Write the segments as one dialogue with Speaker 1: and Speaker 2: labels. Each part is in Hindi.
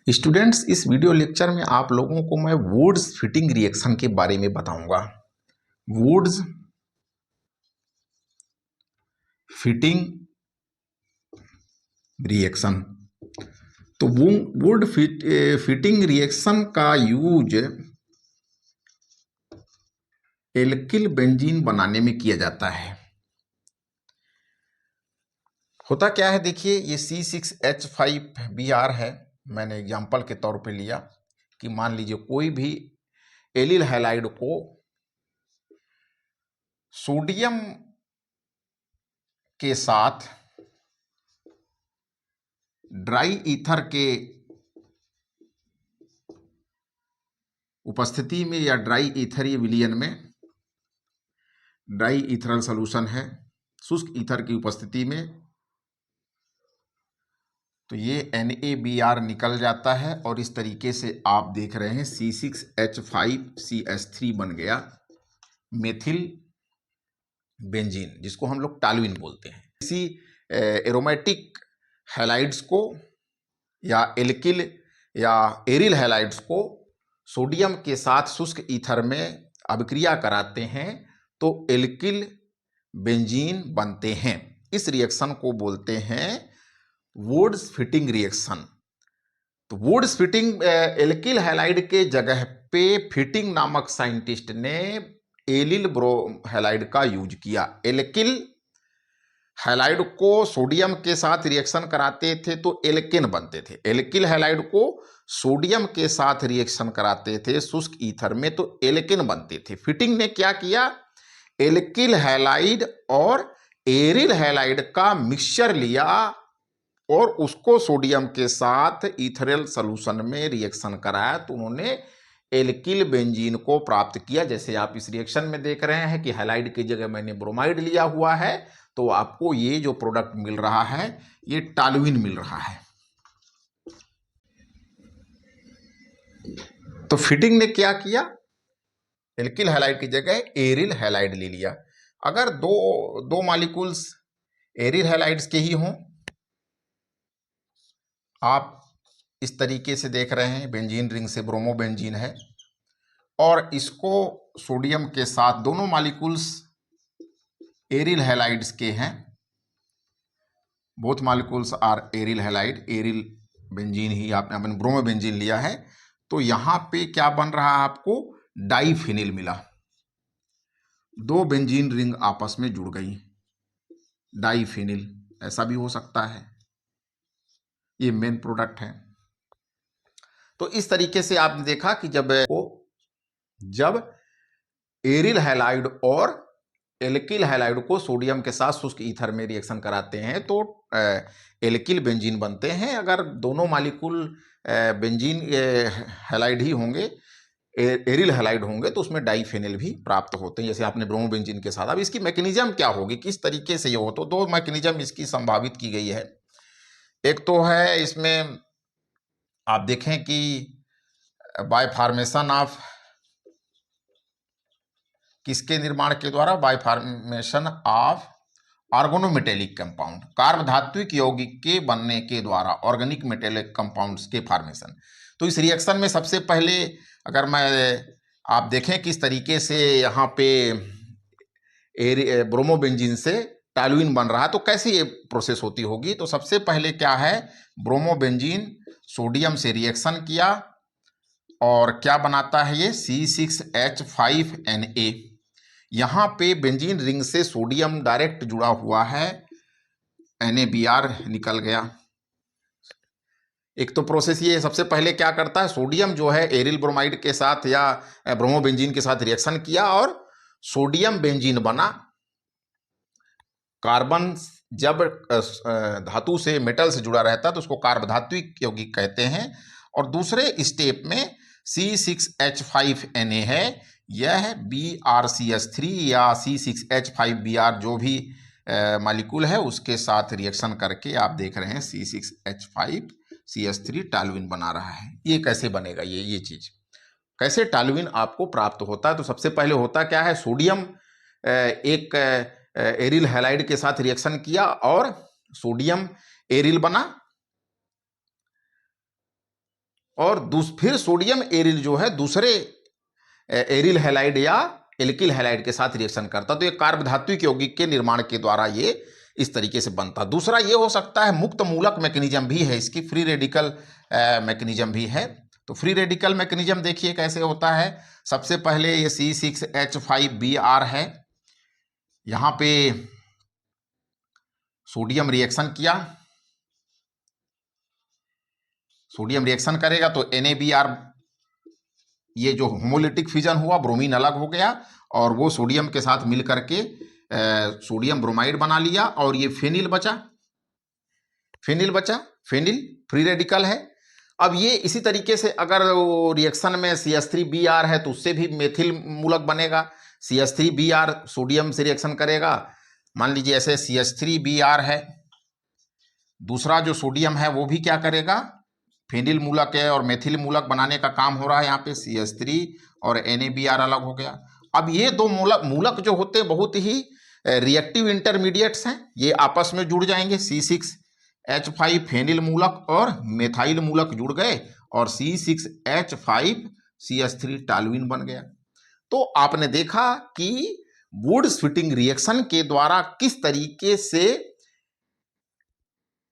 Speaker 1: स्टूडेंट्स, इस वीडियो लेक्चर में आप लोगों को मैं वुड्स फिटिंग रिएक्शन के बारे में बताऊंगा। Wurtz Fittig reaction. तो वुड फिटिंग रिएक्शन का यूज एल्किल बेंजीन बनाने में किया जाता है। होता क्या है, देखिए, ये C6H5Br है। मैंने एग्जाम्पल के तौर पे लिया कि मान लीजिए कोई भी एलिल हैलाइड को सोडियम के साथ ड्राई ईथर के उपस्थिति में या ड्राई ईथरीय विलयन में, ड्राई ईथरल सॉल्यूशन है, शुष्क ईथर की उपस्थिति में, तो ये NaBr निकल जाता है और इस तरीके से आप देख रहे हैं C6H5CH3 बन गया मेथिल बेंजीन, जिसको हम लोग टॉल्यूइन बोलते हैं। इसी एरोमेटिक हैलाइड्स को या एल्किल या एरिल हैलाइड्स को सोडियम के साथ शुष्क ईथर में अभिक्रिया कराते हैं तो एल्किल बेंजीन बनते हैं। इस रिएक्शन को बोलते हैं वुड्स फिटिंग रिएक्शन। तो वुड्स फिटिंग, एल्किल हैलाइड के जगह पे फिटिंग नामक साइंटिस्ट ने एलिल ब्रोमोहैलाइड का यूज किया। एल्किल हैलाइड को सोडियम के साथ रिएक्शन कराते थे तो एल्केन बनते थे। एल्किल हैलाइड को सोडियम के साथ रिएक्शन कराते थे शुष्क ईथर में तो एल्केन बनते थे। फिटिंग ने क्या किया, एल्किल हैलाइड और एरिल हैलाइड का मिक्सचर लिया और उसको सोडियम के साथ ईथरल सॉल्यूशन में रिएक्शन कराया तो उन्होंने एल्किल बेंजीन को प्राप्त किया। जैसे आप इस रिएक्शन में देख रहे हैं कि हैलाइड की जगह मैंने ब्रोमाइड लिया हुआ है तो आपको ये जो प्रोडक्ट मिल रहा है ये टॉल्यूइन मिल रहा है। तो फिटिंग ने क्या किया, एल्किल हैलाइड की जगह एरिल हैलाइड ले लिया। अगर दो मॉलिक्यूल्स एरिल हैलाइड्स के ही हों, आप इस तरीके से देख रहे हैं, बेंजीन रिंग से ब्रोमो बेंजीन है और इसको सोडियम के साथ, दोनों मॉलिक्यूल्स एरिल हैलाइड्स के हैं, both molecules are aryl halide, aryl benzene ही आपने ब्रोमो बेंजीन लिया है तो यहां पे क्या बन रहा है, आपको डाइफिनिल मिला। दो बेंजीन रिंग आपस में जुड़ गई, डाइफिनिल, ऐसा भी हो सकता है, ये मेन प्रोडक्ट है। तो इस तरीके से आपने देखा कि जब एरिल हैलाइड और एल्किल हैलाइड को सोडियम के साथ शुष्क ईथर में रिएक्शन कराते हैं तो एल्किल बेंजीन बनते हैं। अगर दोनों मॉलिक्यूल बेंजीन हैलाइड ही होंगे, एरिल हैलाइड होंगे तो उसमें डाइफेनिल भी प्राप्त होते हैं, जैसे आपने ब्रोमो बेंजीन के साथ। अब इसकी मैकेनिज्म क्या होगी, किस तरीके से ये हो, तो दो मैकेनिज्म इसकी संभावित की गई है। एक तो है, इसमें आप देखें कि बाय फॉर्मेशन ऑफ, किसके निर्माण के द्वारा, by formation of organometallic compound, कार्बधात्विक यौगिक के बनने के द्वारा ऑर्गेनिक मेटेलिक कंपाउंड्स के फॉर्मेशन। तो इस रिएक्शन में सबसे पहले अगर आप देखें किस तरीके से यहाँ पे ब्रोमोबेंजीन से टॉल्यूइन बन रहा है तो कैसे ये प्रोसेस होती होगी। तो सबसे पहले क्या है, ब्रोमोबेंजीन सोडियम से रिएक्शन किया और क्या बनाता है ये C6H5Na। यहाँ पे बेंजीन रिंग से सोडियम डायरेक्ट जुड़ा हुआ है, NaBr निकल गया। एक तो प्रोसेस ये सबसे पहले क्या करता है, सोडियम जो है एरिल ब्रोमाइड के साथ या ब्रोमोबेंजीन के साथ रिएक्शन किया और सोडियम बेंजीन बना। कार्बन जब धातु से, मेटल से जुड़ा रहता है तो उसको कार्बधात्विक यौगिक कहते हैं। और दूसरे स्टेप में C6H5Na है, यह BrCH3 या C6H5Br जो भी मॉलिक्यूल है उसके साथ रिएक्शन करके आप देख रहे हैं C6H5CH3 टॉल्यूइन बना रहा है। ये कैसे बनेगा, ये चीज कैसे टॉल्यूइन आपको प्राप्त होता है। तो सबसे पहले होता क्या है, सोडियम एक एरिल हैलाइड के साथ रिएक्शन किया और सोडियम एरिल बना और फिर सोडियम एरिल जो है दूसरे एरिल हैलाइड या एल्किल हैलाइड के साथ रिएक्शन करता, तो ये कार्बधात्विक यौगिक के निर्माण के द्वारा ये इस तरीके से बनता। दूसरा ये हो सकता है मुक्त मूलक मैकेनिज्म भी है इसकी, फ्री रेडिकल मैकेनिज्म भी है। तो फ्री रेडिकल मैकेनिज्म देखिए कैसे होता है। सबसे पहले ये C6H5Br है, यहां पे सोडियम रिएक्शन किया, सोडियम रिएक्शन करेगा तो NaBr, ये जो होमोलिटिक फिजन हुआ, ब्रोमीन अलग हो गया और वो सोडियम के साथ मिल करके सोडियम ब्रोमाइड बना लिया और ये फेनिल बचा, फेनिल फ्री रेडिकल है। अब ये इसी तरीके से अगर रिएक्शन में CH3Br है तो उससे भी मेथिल मूलक बनेगा। CH3Br सोडियम से रिएक्शन करेगा, मान लीजिए ऐसे CH3Br है, दूसरा जो सोडियम है वो भी क्या करेगा, फेनिल मूलक है और मेथिल मूलक बनाने का काम हो रहा है। यहाँ पे CH3 और NaBr अलग हो गया। अब ये दो मूलक जो होते हैं बहुत ही रिएक्टिव इंटरमीडिएट्स हैं, ये आपस में जुड़ जाएंगे। C6H5 फेनिल मूलक और मेथाइल मूलक जुड़ गए और C6H5CH3 टॉल्यूइन बन गया। तो आपने देखा कि वुड्स फिटिंग रिएक्शन के द्वारा किस तरीके से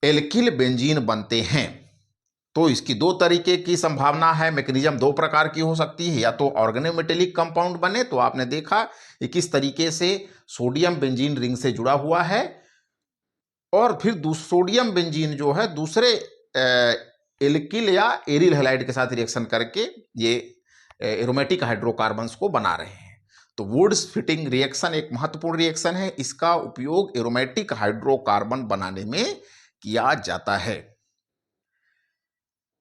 Speaker 1: एल्किल बेंजीन बनते हैं। तो इसकी दो तरीके की संभावना है, मैकेनिज्म दो प्रकार की हो सकती है, या तो ऑर्गेनोमेटेलिक कंपाउंड बने, तो आपने देखा कि किस तरीके से सोडियम बेंजीन रिंग से जुड़ा हुआ है, और फिर सोडियम बेंजीन जो है दूसरे एल्किल या एरिल हैलाइड के साथ रिएक्शन करके ये एरोमेटिक हाइड्रोकार्बन्स को बना रहे हैं। तो वुड्स फिटिंग रिएक्शन एक महत्वपूर्ण रिएक्शन है, इसका उपयोग एरोमेटिक हाइड्रोकार्बन बनाने में किया जाता है।